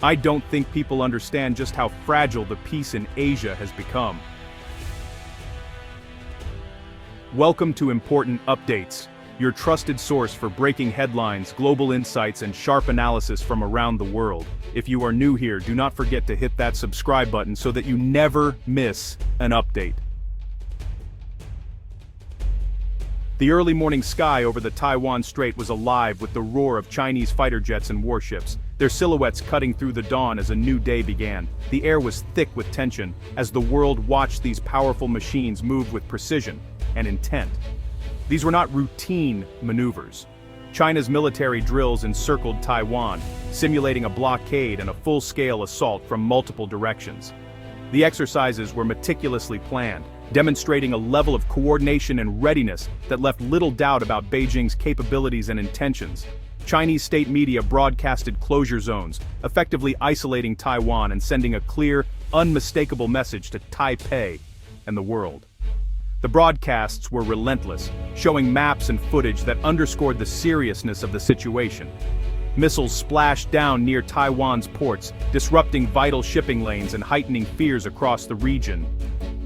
I don't think people understand just how fragile the peace in Asia has become. Welcome to Important Updates, your trusted source for breaking headlines, global insights, and sharp analysis from around the world. If you are new here, do not forget to hit that subscribe button so that you never miss an update. The early morning sky over the Taiwan Strait was alive with the roar of Chinese fighter jets and warships, their silhouettes cutting through the dawn as a new day began. The air was thick with tension as the world watched these powerful machines move with precision and intent. These were not routine maneuvers. China's military drills encircled Taiwan, simulating a blockade and a full-scale assault from multiple directions. The exercises were meticulously planned, demonstrating a level of coordination and readiness that left little doubt about Beijing's capabilities and intentions. Chinese state media broadcasted closure zones, effectively isolating Taiwan and sending a clear, unmistakable message to Taipei and the world. The broadcasts were relentless, showing maps and footage that underscored the seriousness of the situation. Missiles splashed down near Taiwan's ports, disrupting vital shipping lanes and heightening fears across the region.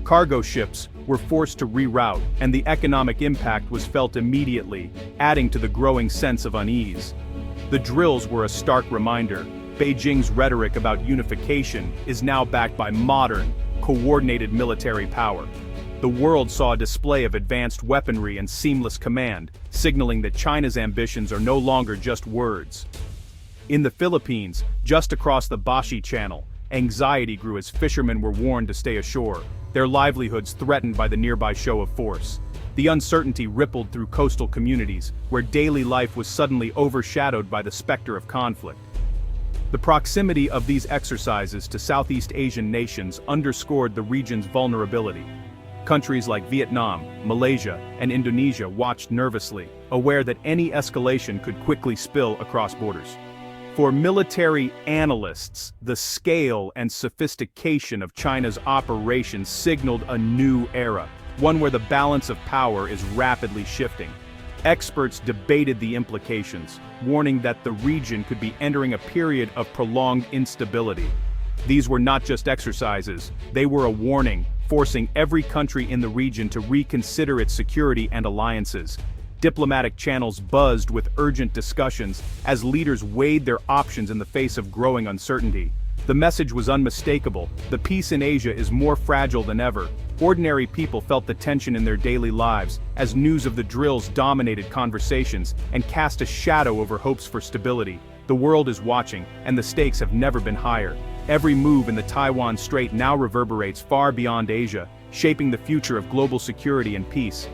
Cargo ships were forced to reroute, and the economic impact was felt immediately, adding to the growing sense of unease. The drills were a stark reminder. Beijing's rhetoric about unification is now backed by modern, coordinated military power. The world saw a display of advanced weaponry and seamless command, signaling that China's ambitions are no longer just words. In the Philippines, just across the Bashi Channel, anxiety grew as fishermen were warned to stay ashore, their livelihoods threatened by the nearby show of force. The uncertainty rippled through coastal communities, where daily life was suddenly overshadowed by the specter of conflict. The proximity of these exercises to Southeast Asian nations underscored the region's vulnerability. Countries like Vietnam, Malaysia, and Indonesia watched nervously, aware that any escalation could quickly spill across borders. For military analysts, the scale and sophistication of China's operations signaled a new era, one where the balance of power is rapidly shifting. Experts debated the implications, warning that the region could be entering a period of prolonged instability. These were not just exercises, they were a warning, forcing every country in the region to reconsider its security and alliances. Diplomatic channels buzzed with urgent discussions as leaders weighed their options in the face of growing uncertainty. The message was unmistakable: the peace in Asia is more fragile than ever. Ordinary people felt the tension in their daily lives as news of the drills dominated conversations and cast a shadow over hopes for stability. The world is watching, and the stakes have never been higher. Every move in the Taiwan Strait now reverberates far beyond Asia, shaping the future of global security and peace.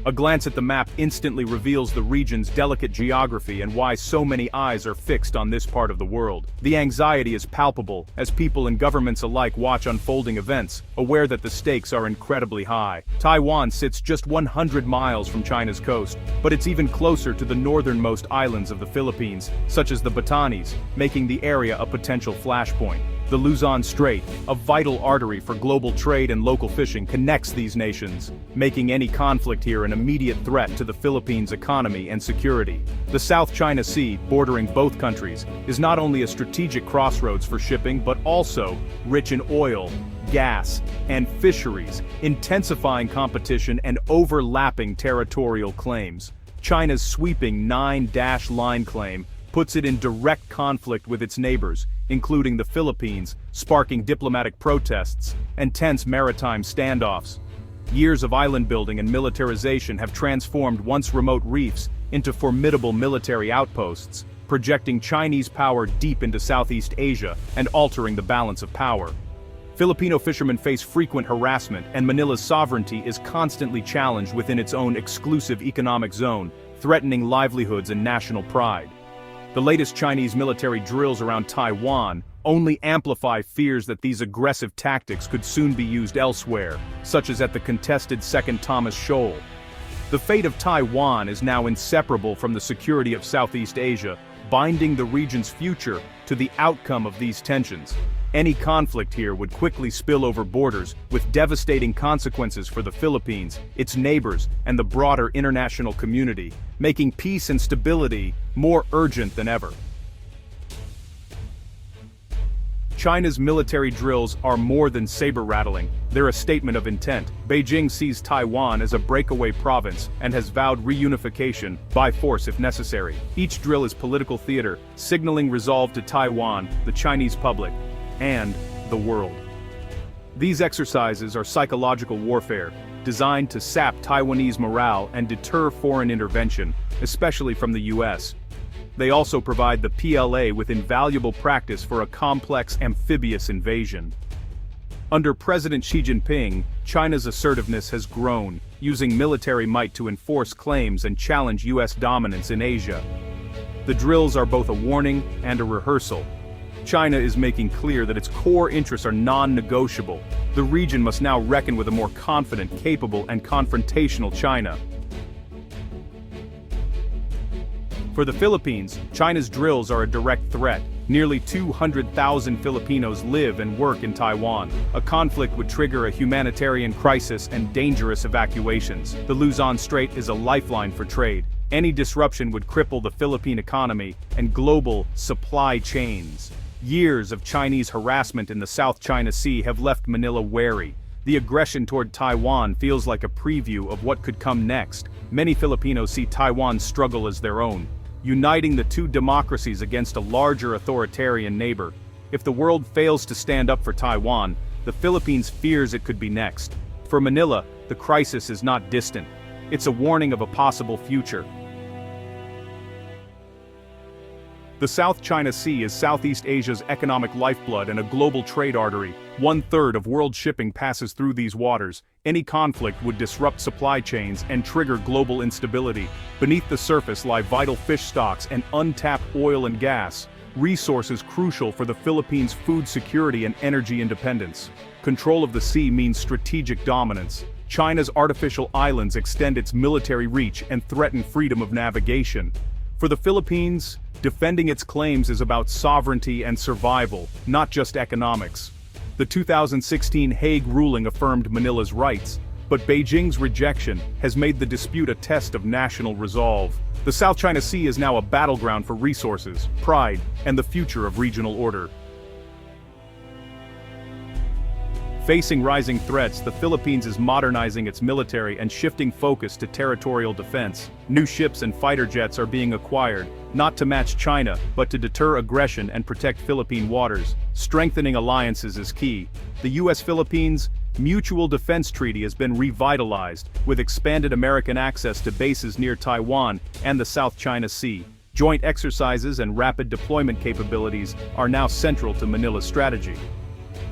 A glance at the map instantly reveals the region's delicate geography and why so many eyes are fixed on this part of the world. The anxiety is palpable as people and governments alike watch unfolding events, aware that the stakes are incredibly high. Taiwan sits just 100 miles from China's coast, but it's even closer to the northernmost islands of the Philippines, such as the Batanes, making the area a potential flashpoint. The Luzon Strait, a vital artery for global trade and local fishing, connects these nations, making any conflict here an immediate threat to the Philippines' economy and security. The South China Sea, bordering both countries, is not only a strategic crossroads for shipping but also rich in oil, gas, and fisheries, intensifying competition and overlapping territorial claims. China's sweeping 9-line claim puts it in direct conflict with its neighbors, including the Philippines, sparking diplomatic protests and tense maritime standoffs. Years of island building and militarization have transformed once remote reefs into formidable military outposts, projecting Chinese power deep into Southeast Asia and altering the balance of power. Filipino fishermen face frequent harassment, and Manila's sovereignty is constantly challenged within its own exclusive economic zone, threatening livelihoods and national pride. The latest Chinese military drills around Taiwan only amplify fears that these aggressive tactics could soon be used elsewhere, such as at the contested Second Thomas Shoal. The fate of Taiwan is now inseparable from the security of Southeast Asia, binding the region's future to the outcome of these tensions. Any conflict here would quickly spill over borders, with devastating consequences for the Philippines, its neighbors, and the broader international community, making peace and stability more urgent than ever. China's military drills are more than saber-rattling, they're a statement of intent. Beijing sees Taiwan as a breakaway province and has vowed reunification, by force if necessary. Each drill is political theater, signaling resolve to Taiwan, the Chinese public, and the world. These exercises are psychological warfare, designed to sap Taiwanese morale and deter foreign intervention, especially from the US. They also provide the PLA with invaluable practice for a complex amphibious invasion. Under President Xi Jinping, China's assertiveness has grown, using military might to enforce claims and challenge US dominance in Asia. The drills are both a warning and a rehearsal. China is making clear that its core interests are non-negotiable. The region must now reckon with a more confident, capable, and confrontational China. For the Philippines, China's drills are a direct threat. Nearly 200,000 Filipinos live and work in Taiwan. A conflict would trigger a humanitarian crisis and dangerous evacuations. The Luzon Strait is a lifeline for trade. Any disruption would cripple the Philippine economy and global supply chains. Years of Chinese harassment in the South China Sea have left Manila wary. The aggression toward Taiwan feels like a preview of what could come next. Many Filipinos see Taiwan's struggle as their own, uniting the two democracies against a larger authoritarian neighbor. If the world fails to stand up for Taiwan, the Philippines fears it could be next. For Manila, the crisis is not distant. It's a warning of a possible future. The South China Sea is Southeast Asia's economic lifeblood and a global trade artery. 1/3 of world shipping passes through these waters. Any conflict would disrupt supply chains and trigger global instability. Beneath the surface lie vital fish stocks and untapped oil and gas, resources crucial for the Philippines' food security and energy independence. Control of the sea means strategic dominance. China's artificial islands extend its military reach and threaten freedom of navigation. For the Philippines, defending its claims is about sovereignty and survival, not just economics. The 2016 Hague ruling affirmed Manila's rights, but Beijing's rejection has made the dispute a test of national resolve. The South China Sea is now a battleground for resources, pride, and the future of regional order. Facing rising threats, the Philippines is modernizing its military and shifting focus to territorial defense. New ships and fighter jets are being acquired, not to match China, but to deter aggression and protect Philippine waters. Strengthening alliances is key. The US-Philippines Mutual Defense Treaty has been revitalized, with expanded American access to bases near Taiwan and the South China Sea. Joint exercises and rapid deployment capabilities are now central to Manila's strategy.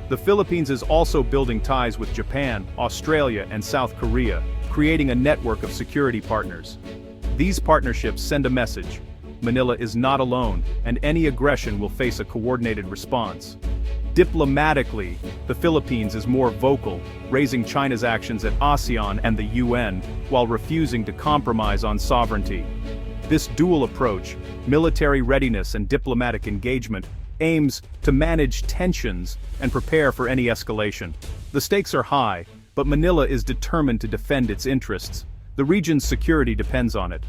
The Philippines is also building ties with Japan, Australia, and South Korea, creating a network of security partners. These partnerships send a message: Manila is not alone, and any aggression will face a coordinated response. Diplomatically, the Philippines is more vocal, raising China's actions at ASEAN and the UN, while refusing to compromise on sovereignty. This dual approach, military readiness and diplomatic engagement, aims to manage tensions and prepare for any escalation. The stakes are high, but Manila is determined to defend its interests. The region's security depends on it.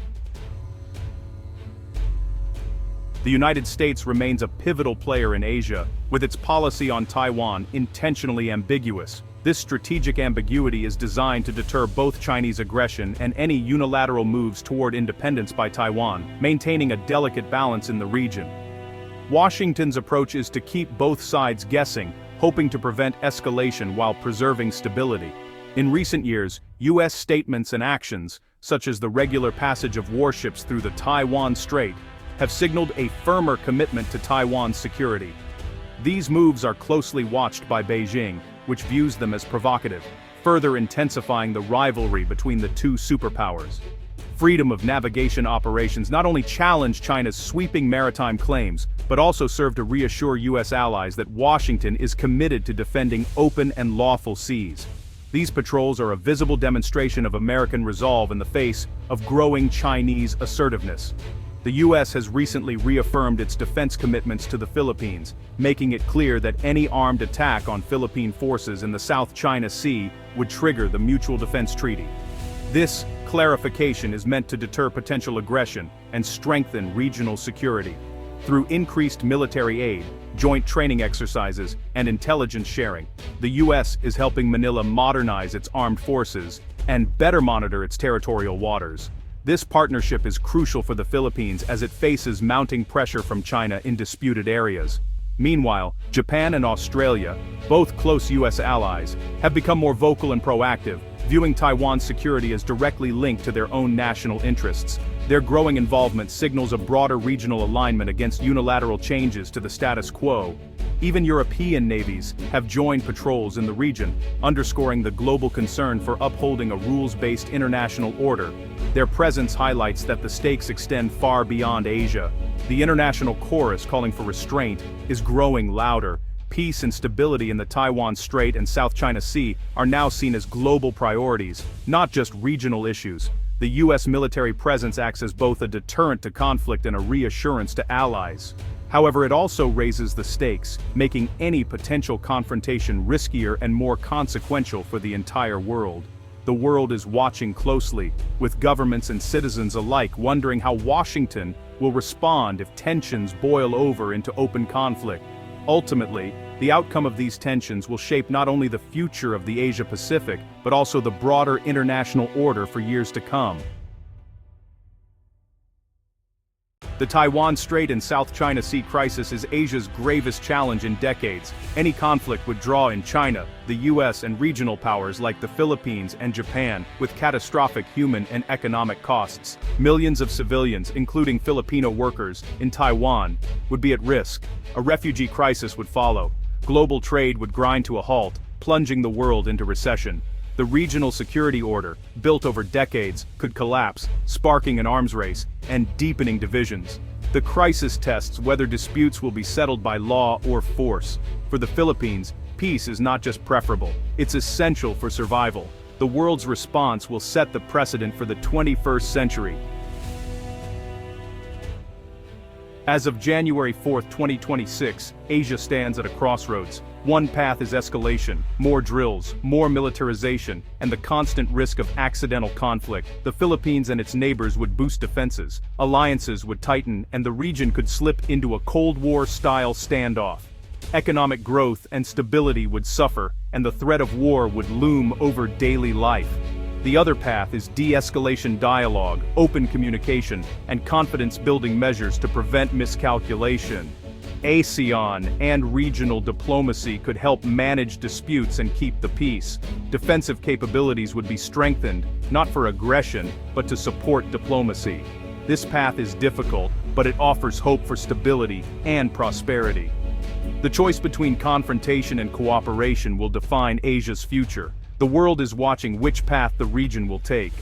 The United States remains a pivotal player in Asia, with its policy on Taiwan intentionally ambiguous. This strategic ambiguity is designed to deter both Chinese aggression and any unilateral moves toward independence by Taiwan, maintaining a delicate balance in the region. Washington's approach is to keep both sides guessing, hoping to prevent escalation while preserving stability. In recent years, US statements and actions, such as the regular passage of warships through the Taiwan Strait, have signaled a firmer commitment to Taiwan's security. These moves are closely watched by Beijing, which views them as provocative, further intensifying the rivalry between the two superpowers. Freedom of navigation operations not only challenge China's sweeping maritime claims, but also serve to reassure US allies that Washington is committed to defending open and lawful seas. These patrols are a visible demonstration of American resolve in the face of growing Chinese assertiveness. The US has recently reaffirmed its defense commitments to the Philippines, making it clear that any armed attack on Philippine forces in the South China Sea would trigger the Mutual Defense Treaty. This clarification is meant to deter potential aggression and strengthen regional security. Through increased military aid, joint training exercises, and intelligence sharing, the US is helping Manila modernize its armed forces and better monitor its territorial waters. This partnership is crucial for the Philippines as it faces mounting pressure from China in disputed areas. Meanwhile, Japan and Australia, both close US allies, have become more vocal and proactive, viewing Taiwan's security as directly linked to their own national interests. Their growing involvement signals a broader regional alignment against unilateral changes to the status quo. Even European navies have joined patrols in the region, underscoring the global concern for upholding a rules-based international order. Their presence highlights that the stakes extend far beyond Asia. The international chorus calling for restraint is growing louder. Peace and stability in the Taiwan Strait and South China Sea are now seen as global priorities, not just regional issues. The US military presence acts as both a deterrent to conflict and a reassurance to allies. However, it also raises the stakes, making any potential confrontation riskier and more consequential for the entire world. The world is watching closely, with governments and citizens alike wondering how Washington will respond if tensions boil over into open conflict. Ultimately, the outcome of these tensions will shape not only the future of the Asia-Pacific, but also the broader international order for years to come. The Taiwan Strait and South China Sea crisis is Asia's gravest challenge in decades. Any conflict would draw in China, the US, and regional powers like the Philippines and Japan, with catastrophic human and economic costs. Millions of civilians, including Filipino workers, in Taiwan, would be at risk. A refugee crisis would follow. Global trade would grind to a halt, plunging the world into recession. The regional security order, built over decades, could collapse, sparking an arms race and deepening divisions. The crisis tests whether disputes will be settled by law or force. For the Philippines, peace is not just preferable, it's essential for survival. The world's response will set the precedent for the 21st century. As of January 4, 2026, Asia stands at a crossroads. One path is escalation, more drills, more militarization, and the constant risk of accidental conflict. The Philippines and its neighbors would boost defenses, alliances would tighten, and the region could slip into a Cold War-style standoff. Economic growth and stability would suffer, and the threat of war would loom over daily life. The other path is de-escalation dialogue, open communication, and confidence-building measures to prevent miscalculation. ASEAN and regional diplomacy could help manage disputes and keep the peace. Defensive capabilities would be strengthened, not for aggression, but to support diplomacy. This path is difficult, but it offers hope for stability and prosperity. The choice between confrontation and cooperation will define Asia's future. The world is watching which path the region will take.